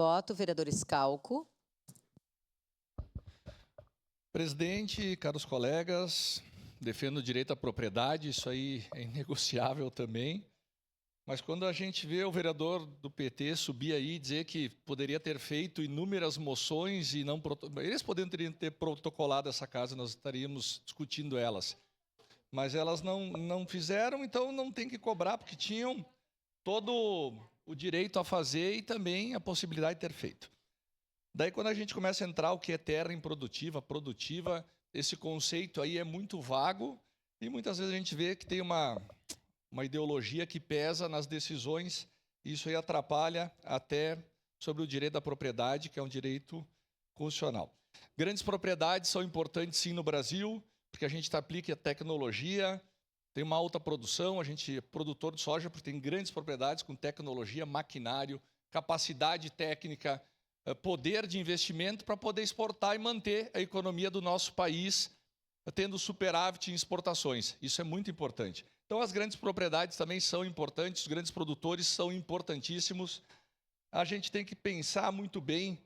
Voto, vereador Scalco. Presidente, caros colegas, defendo o direito à propriedade, isso aí é inegociável também. Mas quando a gente vê o vereador do PT subir aí e dizer que poderia ter feito inúmeras moções e não... Eles poderiam ter protocolado essa casa, nós estaríamos discutindo elas. Mas elas não fizeram, então não tem que cobrar, porque tinham todo o direito a fazer e também a possibilidade de ter feito. Daí, quando a gente começa a entrar o que é terra improdutiva, produtiva, esse conceito aí é muito vago e muitas vezes a gente vê que tem uma ideologia que pesa nas decisões e isso aí atrapalha até sobre o direito da propriedade, que é um direito constitucional. Grandes propriedades são importantes sim no Brasil, porque a gente aplica a tecnologia, tem uma alta produção, a gente é produtor de soja porque tem grandes propriedades com tecnologia, maquinário, capacidade técnica, poder de investimento para poder exportar e manter a economia do nosso país tendo superávit em exportações. Isso é muito importante. Então, as grandes propriedades também são importantes, os grandes produtores são importantíssimos. A gente tem que pensar muito bem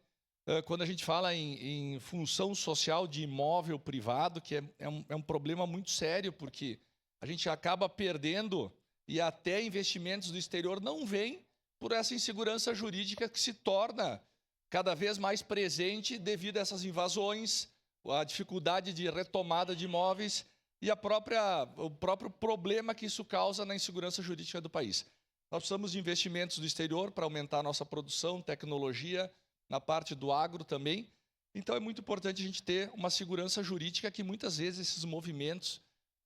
quando a gente fala em função social de imóvel privado, que é um problema muito sério, porque a gente acaba perdendo e até investimentos do exterior não vêm por essa insegurança jurídica que se torna cada vez mais presente devido a essas invasões, a dificuldade de retomada de imóveis e o próprio problema que isso causa na insegurança jurídica do país. Nós precisamos de investimentos do exterior para aumentar a nossa produção, tecnologia, na parte do agro também. Então é muito importante a gente ter uma segurança jurídica que muitas vezes esses movimentos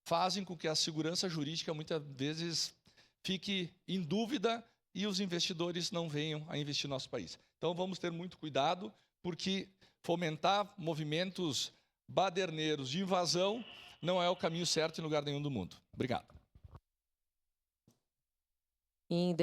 fazem com que a segurança jurídica muitas vezes fique em dúvida e os investidores não venham a investir no nosso país. Então vamos ter muito cuidado, porque fomentar movimentos baderneiros de invasão não é o caminho certo em lugar nenhum do mundo. Obrigado. Em